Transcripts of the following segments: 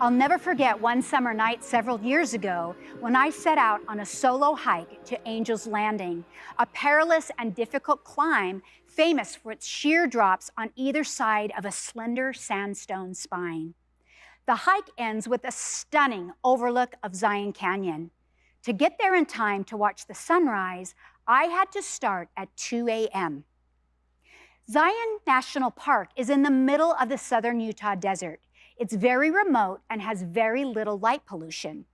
I'll never forget one summer night several years ago when I set out on a solo hike to Angel's Landing, a perilous and difficult climb famous for its sheer drops on either side of a slender sandstone spine. The hike ends with a stunning overlook of Zion Canyon. To get there in time to watch the sunrise, I had to start at 2 a.m. Zion National Park is in the middle of the southern Utah desert. It's very remote and has very little light pollution.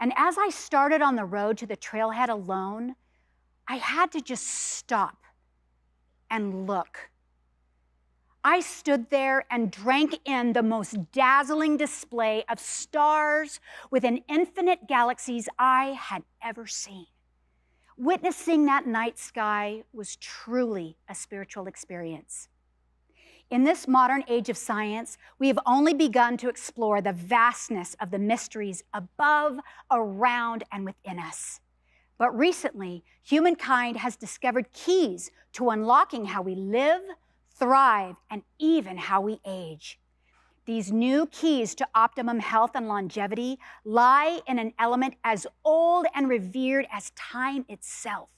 And as I started on the road to the trailhead alone, I had to just stop and look. I stood there and drank in the most dazzling display of stars within infinite galaxies I had ever seen. Witnessing that night sky was truly a spiritual experience. In this modern age of science, we have only begun to explore the vastness of the mysteries above, around, and within us. But recently, humankind has discovered keys to unlocking how we live, thrive, and even how we age. These new keys to optimum health and longevity lie in an element as old and revered as time itself: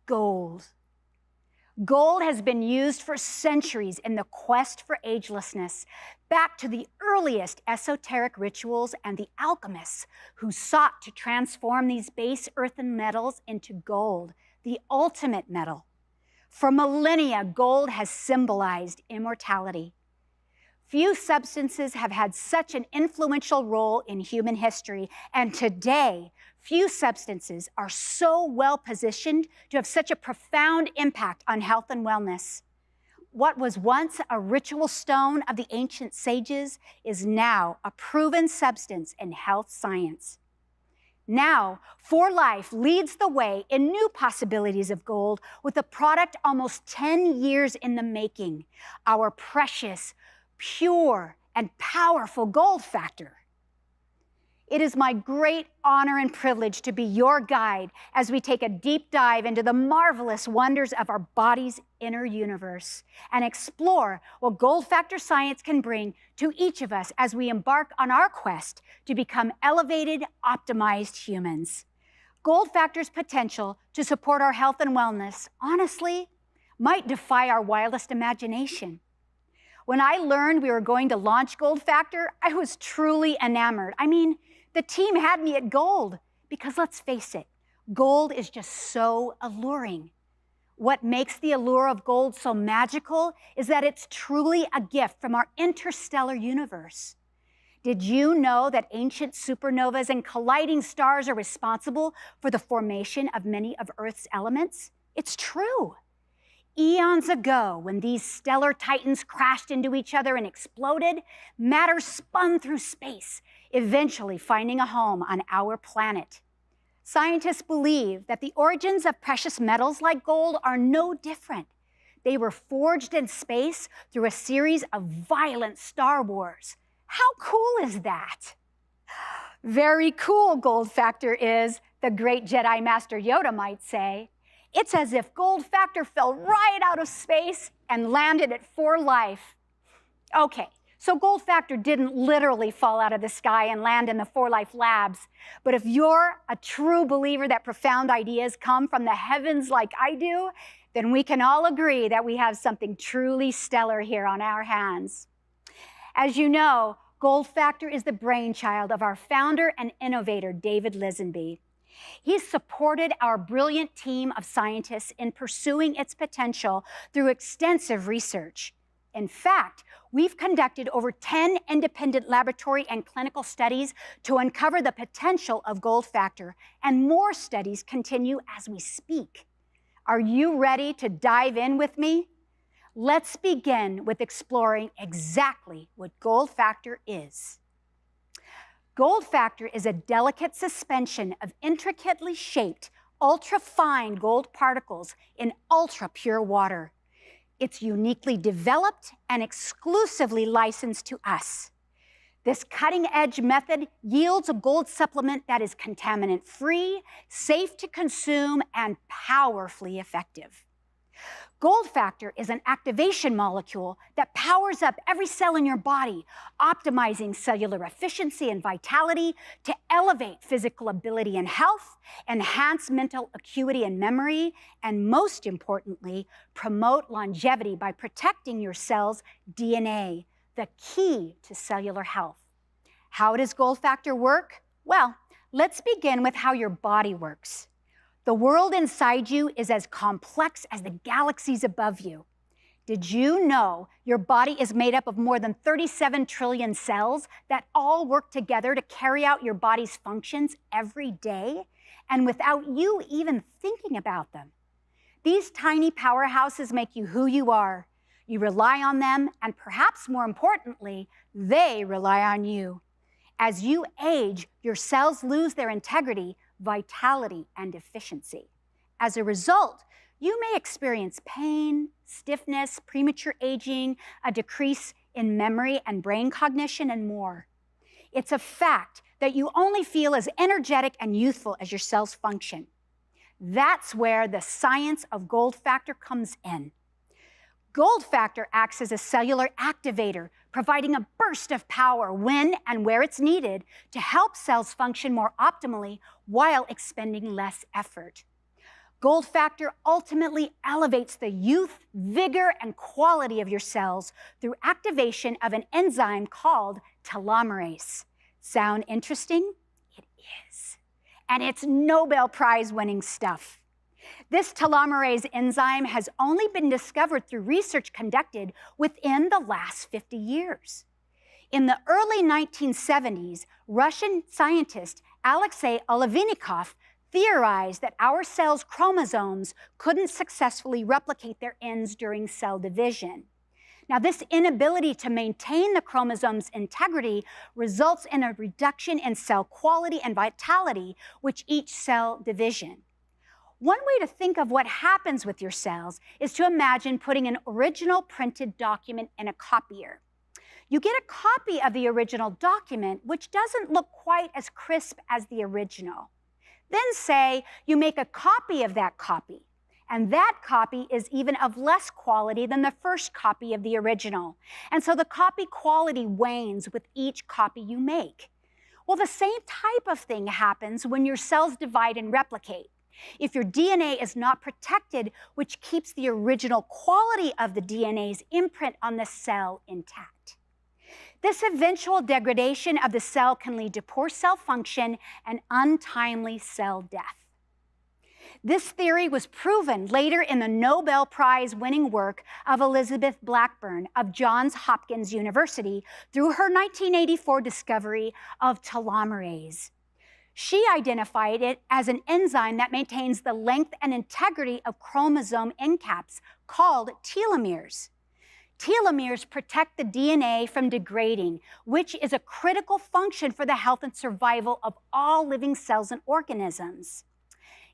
gold. Gold has been used for centuries in the quest for agelessness, back to the earliest esoteric rituals and the alchemists who sought to transform these base earthen metals into gold, the ultimate metal. For millennia, gold has symbolized immortality. Few substances have had such an influential role in human history, and today, few substances are so well positioned to have such a profound impact on health and wellness. What was once a ritual stone of the ancient sages is now a proven substance in health science. Now, 4Life leads the way in new possibilities of gold with a product almost 10 years in the making: our precious, pure, and powerful Gold Factor. It is my great honor and privilege to be your guide as we take a deep dive into the marvelous wonders of our body's inner universe and explore what Gold Factor science can bring to each of us as we embark on our quest to become elevated, optimized humans. Gold Factor's potential to support our health and wellness, honestly, might defy our wildest imagination. When I learned we were going to launch Gold Factor, I was truly enamored. I mean, the team had me at gold because, let's face it, gold is just so alluring. What makes the allure of gold so magical is that it's truly a gift from our interstellar universe. Did you know that ancient supernovas and colliding stars are responsible for the formation of many of Earth's elements? It's true. Eons ago, when these stellar titans crashed into each other and exploded, matter spun through space, eventually finding a home on our planet. Scientists believe that the origins of precious metals like gold are no different. They were forged in space through a series of violent star wars. How cool is that? Very cool Gold Factor is, the great Jedi Master Yoda might say. It's as if Gold Factor fell right out of space and landed at 4Life. Okay, so Gold Factor didn't literally fall out of the sky and land in the 4Life labs. But if you're a true believer that profound ideas come from the heavens like I do, then we can all agree that we have something truly stellar here on our hands. As you know, Gold Factor is the brainchild of our founder and innovator, David Lisenby. He's supported our brilliant team of scientists in pursuing its potential through extensive research. In fact, we've conducted over 10 independent laboratory and clinical studies to uncover the potential of Gold Factor, and more studies continue as we speak. Are you ready to dive in with me? Let's begin with exploring exactly what Gold Factor is. Gold Factor is a delicate suspension of intricately shaped, ultra-fine gold particles in ultra-pure water. It's uniquely developed and exclusively licensed to us. This cutting-edge method yields a gold supplement that is contaminant-free, safe to consume, and powerfully effective. Gold factor is an activation molecule that powers up every cell in your body, optimizing cellular efficiency and vitality to elevate physical ability and health, enhance mental acuity and memory, and most importantly, promote longevity by protecting your cell's DNA, the key to cellular health. How does gold factor work? Well, let's begin with how your body works. The world inside you is as complex as the galaxies above you. Did you know your body is made up of more than 37 trillion cells that all work together to carry out your body's functions every day, and without you even thinking about them? These tiny powerhouses make you who you are. You rely on them, and perhaps more importantly, they rely on you. As you age, your cells lose their integrity, vitality, and efficiency. As a result, you may experience pain, stiffness, premature aging, a decrease in memory and brain cognition, and more. It's a fact that you only feel as energetic and youthful as your cells function. That's where the science of gold factor comes in. Gold factor acts as a cellular activator, providing a burst of power when and where it's needed to help cells function more optimally while expending less effort. Gold factor ultimately elevates the youth, vigor, and quality of your cells through activation of an enzyme called telomerase. Sound interesting? It is. And it's Nobel Prize-winning stuff. This telomerase enzyme has only been discovered through research conducted within the last 50 years. In the early 1970s, Russian scientist Alexei Olivinnikov theorized that our cells' chromosomes couldn't successfully replicate their ends during cell division. Now, this inability to maintain the chromosome's integrity results in a reduction in cell quality and vitality with each cell division. One way to think of what happens with your cells is to imagine putting an original printed document in a copier. You get a copy of the original document, which doesn't look quite as crisp as the original. Then say you make a copy of that copy, and that copy is even of less quality than the first copy of the original. And so the copy quality wanes with each copy you make. Well, the same type of thing happens when your cells divide and replicate. If your DNA is not protected, which keeps the original quality of the DNA's imprint on the cell intact. This eventual degradation of the cell can lead to poor cell function and untimely cell death. This theory was proven later in the Nobel Prize-winning work of Elizabeth Blackburn of Johns Hopkins University through her 1984 discovery of telomerase. She identified it as an enzyme that maintains the length and integrity of chromosome end caps called telomeres. Telomeres protect the DNA from degrading, which is a critical function for the health and survival of all living cells and organisms.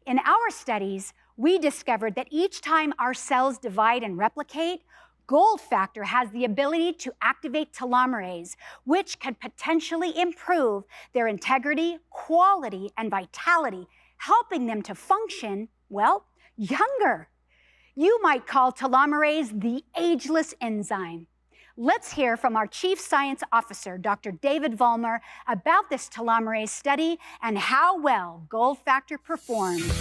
In our studies, we discovered that each time our cells divide and replicate, gold factor has the ability to activate telomerase, which can potentially improve their integrity, quality, and vitality, helping them to function, well, younger. You might call telomerase the ageless enzyme. Let's hear from our Chief Science Officer, Dr. David Vollmer, about this telomerase study and how well gold factor performs.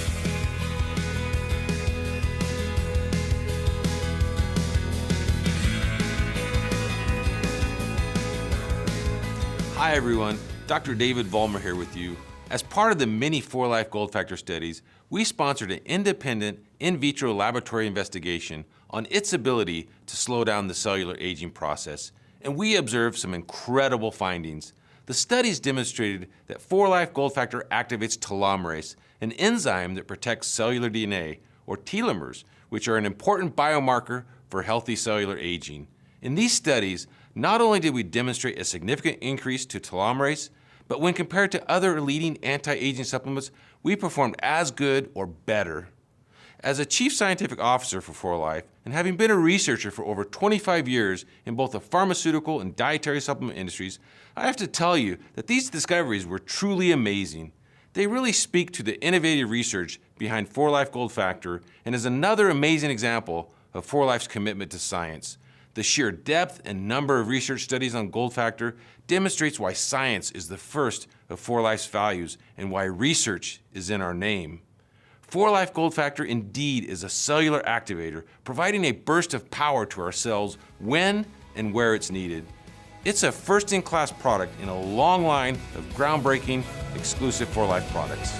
Hi everyone, Dr. David Vollmer here with you. As part of the many 4Life Gold Factor studies, we sponsored an independent in vitro laboratory investigation on its ability to slow down the cellular aging process, and we observed some incredible findings. The studies demonstrated that 4Life Gold Factor activates telomerase, an enzyme that protects cellular DNA, or telomeres, which are an important biomarker for healthy cellular aging. In these studies, not only did we demonstrate a significant increase to telomerase, but when compared to other leading anti-aging supplements, we performed as good or better. As a Chief Scientific Officer for 4Life, and having been a researcher for over 25 years in both the pharmaceutical and dietary supplement industries, I have to tell you that these discoveries were truly amazing. They really speak to the innovative research behind 4Life Gold Factor and is another amazing example of 4Life's commitment to science. The sheer depth and number of research studies on Gold Factor demonstrates why science is the first of 4Life's values and why research is in our name. 4Life Gold Factor indeed is a cellular activator, providing a burst of power to our cells when and where it's needed. It's a first-in-class product in a long line of groundbreaking, exclusive 4Life products.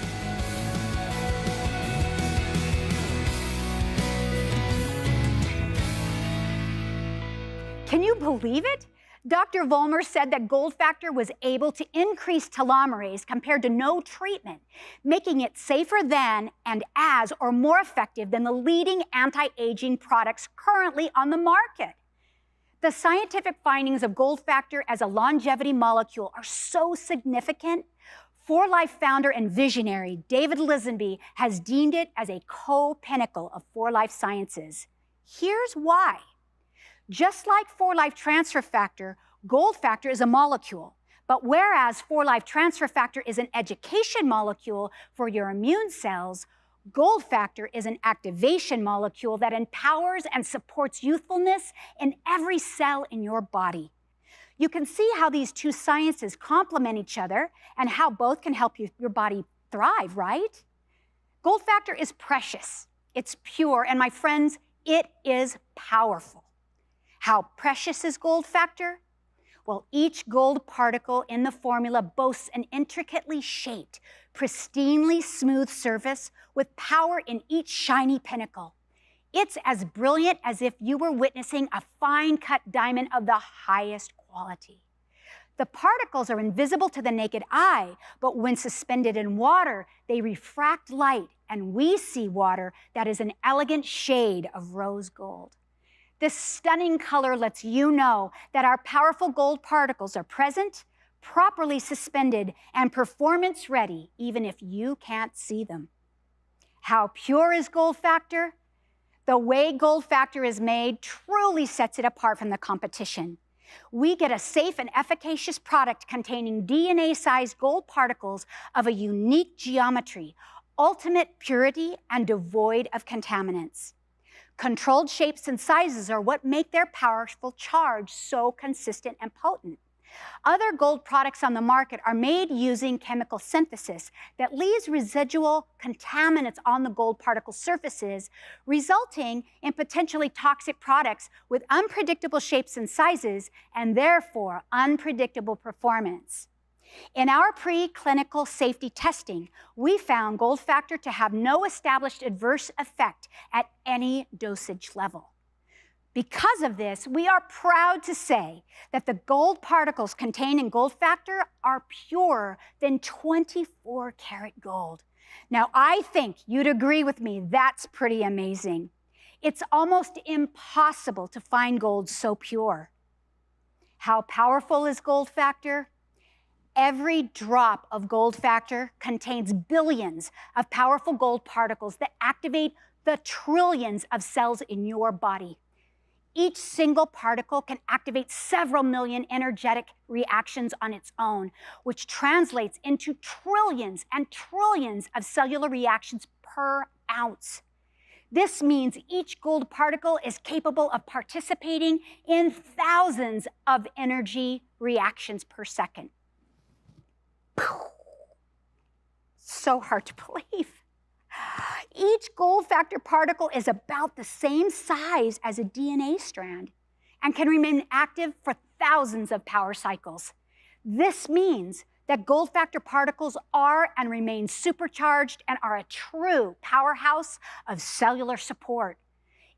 Can you believe it? Dr. Vollmer said that Gold Factor was able to increase telomerase compared to no treatment, making it safer than and as or more effective than the leading anti-aging products currently on the market. The scientific findings of Gold Factor as a longevity molecule are so significant, 4Life founder and visionary David Lisenby has deemed it as a co-pinnacle of 4Life sciences. Here's why. Just like 4Life Transfer Factor, Gold Factor is a molecule. But whereas 4Life Transfer Factor is an education molecule for your immune cells, Gold Factor is an activation molecule that empowers and supports youthfulness in every cell in your body. You can see how these two sciences complement each other and how both can help your body thrive, right? Gold Factor is precious, it's pure, and my friends, it is powerful. How precious is Gold Factor? Well, each gold particle in the formula boasts an intricately shaped, pristinely smooth surface with power in each shiny pinnacle. It's as brilliant as if you were witnessing a fine-cut diamond of the highest quality. The particles are invisible to the naked eye, but when suspended in water, they refract light, and we see water that is an elegant shade of rose gold. This stunning color lets you know that our powerful gold particles are present, properly suspended, and performance ready, even if you can't see them. How pure is Gold Factor? The way Gold Factor is made truly sets it apart from the competition. We get a safe and efficacious product containing DNA-sized gold particles of a unique geometry, ultimate purity, and devoid of contaminants. Controlled shapes and sizes are what make their powerful charge so consistent and potent. Other gold products on the market are made using chemical synthesis that leaves residual contaminants on the gold particle surfaces, resulting in potentially toxic products with unpredictable shapes and sizes, and therefore unpredictable performance. In our preclinical safety testing, we found Gold Factor to have no established adverse effect at any dosage level. Because of this, we are proud to say that the gold particles contained in Gold Factor are purer than 24-karat gold. Now, I think you'd agree with me that's pretty amazing. It's almost impossible to find gold so pure. How powerful is Gold Factor? Every drop of Gold Factor contains billions of powerful gold particles that activate the trillions of cells in your body. Each single particle can activate several million energetic reactions on its own, which translates into trillions and trillions of cellular reactions per ounce. This means each gold particle is capable of participating in thousands of energy reactions per second. So hard to believe. Each Gold Factor particle is about the same size as a DNA strand and can remain active for thousands of power cycles. This means that Gold Factor particles are and remain supercharged and are a true powerhouse of cellular support.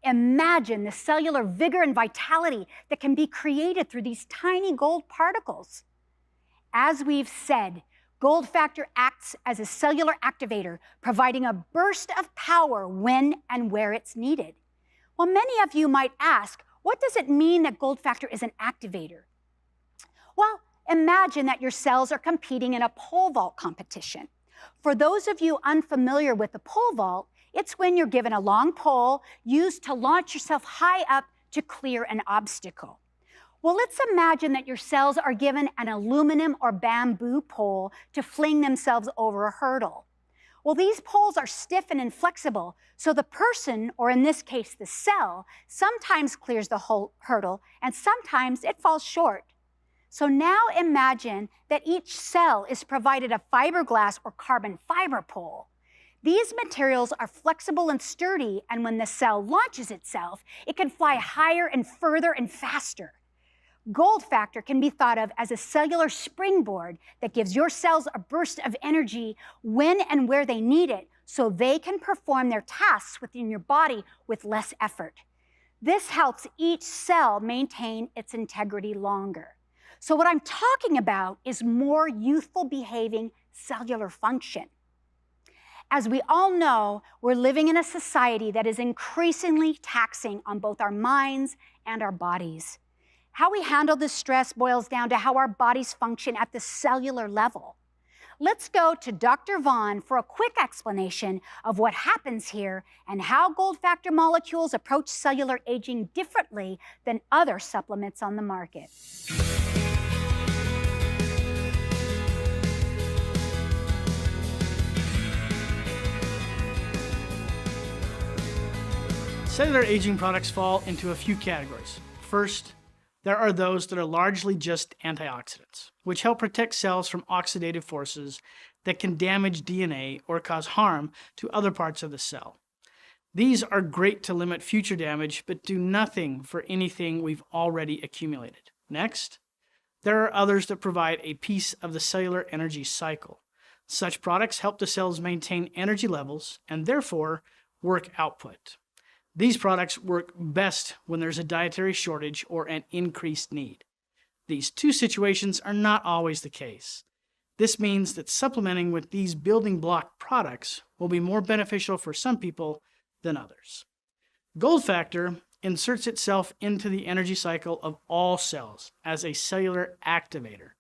Imagine the cellular vigor and vitality that can be created through these tiny gold particles. As we've said, Gold Factor acts as a cellular activator, providing a burst of power when and where it's needed. Well, many of you might ask, what does it mean that Gold Factor is an activator? Well, imagine that your cells are competing in a pole vault competition. For those of you unfamiliar with the pole vault, it's when you're given a long pole used to launch yourself high up to clear an obstacle. Well, let's imagine that your cells are given an aluminum or bamboo pole to fling themselves over a hurdle. Well, these poles are stiff and inflexible, so the person, or in this case the cell, sometimes clears the whole hurdle and sometimes it falls short. So now imagine that each cell is provided a fiberglass or carbon fiber pole. These materials are flexible and sturdy, and when the cell launches itself, it can fly higher and further and faster. Gold factor can be thought of as a cellular springboard that gives your cells a burst of energy when and where they need it, so they can perform their tasks within your body with less effort. This helps each cell maintain its integrity longer. So what I'm talking about is more youthful behaving cellular function. As we all know, we're living in a society that is increasingly taxing on both our minds and our bodies. How we handle this stress boils down to how our bodies function at the cellular level. Let's go to Dr. Vaughn for a quick explanation of what happens here and how gold factor molecules approach cellular aging differently than other supplements on the market. Cellular aging products fall into a few categories. First, there are those that are largely just antioxidants, which help protect cells from oxidative forces that can damage DNA or cause harm to other parts of the cell. These are great to limit future damage, but do nothing for anything we've already accumulated. Next, there are others that provide a piece of the cellular energy cycle. Such products help the cells maintain energy levels and therefore work output. These products work best when there's a dietary shortage or an increased need. These two situations are not always the case. This means that supplementing with these building block products will be more beneficial for some people than others. Gold factor inserts itself into the energy cycle of all cells as a cellular activator.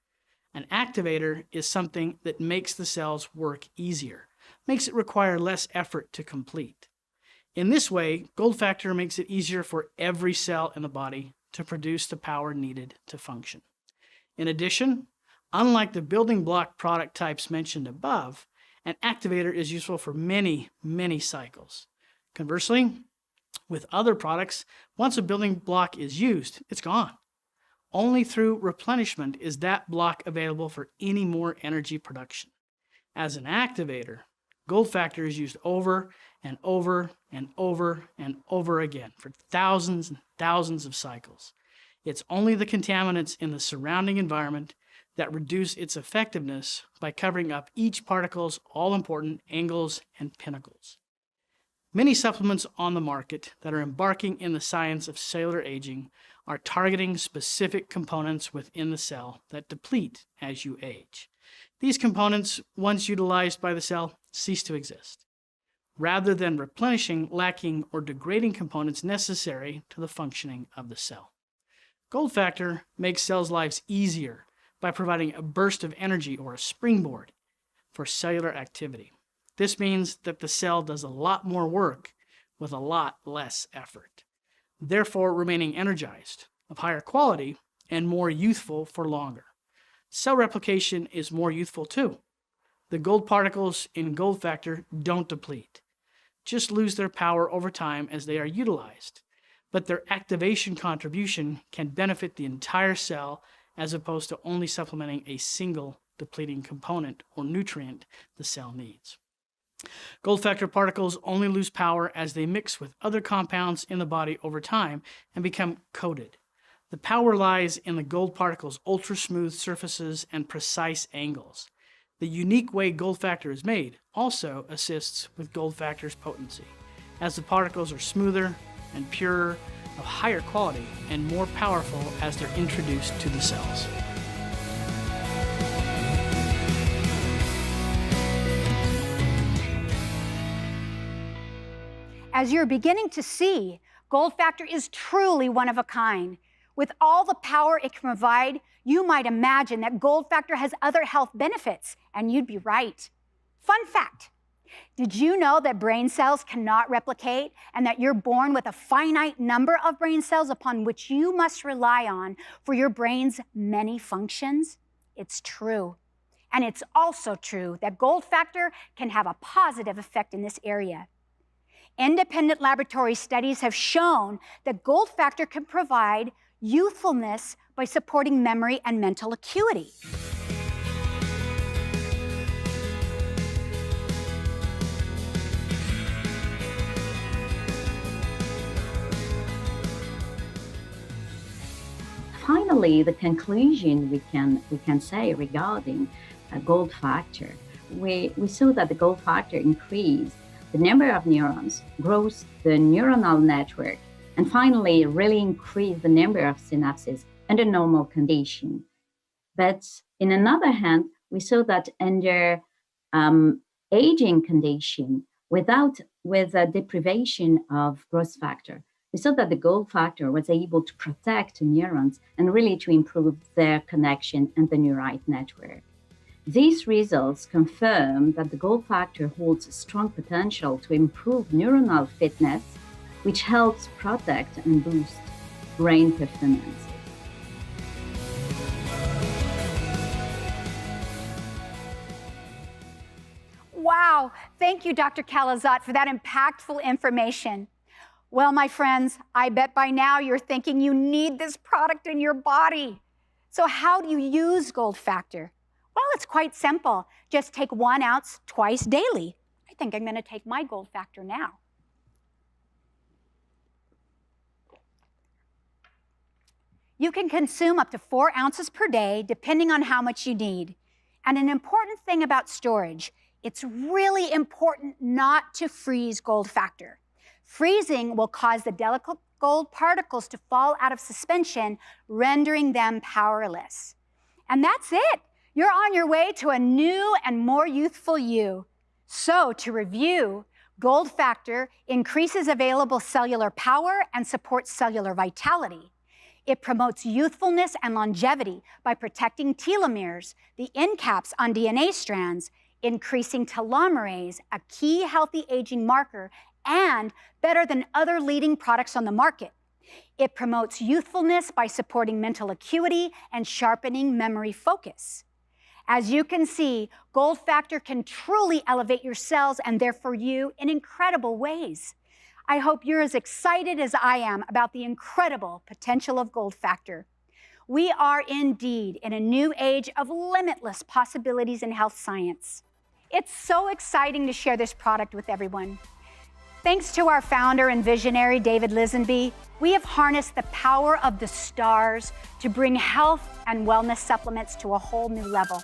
An activator is something that makes the cells work easier, makes it require less effort to complete. In this way, gold factor makes it easier for every cell in the body to produce the power needed to function. In addition, unlike the building block product types mentioned above, an activator is useful for many, many cycles. Conversely, with other products, once a building block is used, it's gone. Only through replenishment is that block available for any more energy production. As an activator, gold factor is used over and over and over and over again for thousands and thousands of cycles. It's only the contaminants in the surrounding environment that reduce its effectiveness by covering up each particle's all-important angles and pinnacles. Many supplements on the market that are embarking in the science of cellular aging are targeting specific components within the cell that deplete as you age. These components, once utilized by the cell, cease to exist, rather than replenishing lacking or degrading components necessary to the functioning of the cell. Gold factor makes cells' lives easier by providing a burst of energy or a springboard for cellular activity. This means that the cell does a lot more work with a lot less effort, therefore remaining energized, of higher quality, and more youthful for longer. Cell replication is more youthful too. The gold particles in gold factor don't deplete, just lose their power over time as they are utilized, but their activation contribution can benefit the entire cell as opposed to only supplementing a single depleting component or nutrient the cell needs. Gold factor particles only lose power as they mix with other compounds in the body over time and become coated. The power lies in the gold particles' ultra-smooth surfaces and precise angles. The unique way gold factor is made also assists with gold factor's potency, as the particles are smoother and purer, of higher quality, and more powerful as they're introduced to the cells. As you're beginning to see, gold factor is truly one of a kind. With all the power it can provide, you might imagine that gold factor has other health benefits, and you'd be right. Fun fact, did you know that brain cells cannot replicate and that you're born with a finite number of brain cells upon which you must rely on for your brain's many functions? It's true. And it's also true that Gold Factor can have a positive effect in this area. Independent laboratory studies have shown that Gold Factor can provide youthfulness by supporting memory and mental acuity. Finally, the conclusion we can say regarding Gold Factor, we saw that the Gold Factor increased the number of neurons, grows the neuronal network, and finally really increased the number of synapses under normal condition. But in another hand, we saw that under aging condition, with a deprivation of growth factor, we saw that the Gold Factor was able to protect neurons and really to improve their connection and the neurite network. These results confirm that the Gold Factor holds a strong potential to improve neuronal fitness, which helps protect and boost brain performance. Wow, thank you, Dr. Khalilzad, for that impactful information. Well, my friends, I bet by now you're thinking you need this product in your body. So how do you use Gold Factor? Well, it's quite simple. Just take 1 ounce twice daily. I think I'm going to take my Gold Factor now. You can consume up to 4 ounces per day, depending on how much you need. And an important thing about storage, it's really important not to freeze Gold Factor. Freezing will cause the delicate gold particles to fall out of suspension, rendering them powerless. And that's it. You're on your way to a new and more youthful you. So to review, Gold Factor increases available cellular power and supports cellular vitality. It promotes youthfulness and longevity by protecting telomeres, the end caps on DNA strands, increasing telomerase, a key healthy aging marker, and better than other leading products on the market. It promotes youthfulness by supporting mental acuity and sharpening memory focus. As you can see, Gold Factor can truly elevate your cells and therefore you in incredible ways. I hope you're as excited as I am about the incredible potential of Gold Factor. We are indeed in a new age of limitless possibilities in health science. It's so exciting to share this product with everyone. Thanks to our founder and visionary, David Lisenby, we have harnessed the power of the stars to bring health and wellness supplements to a whole new level.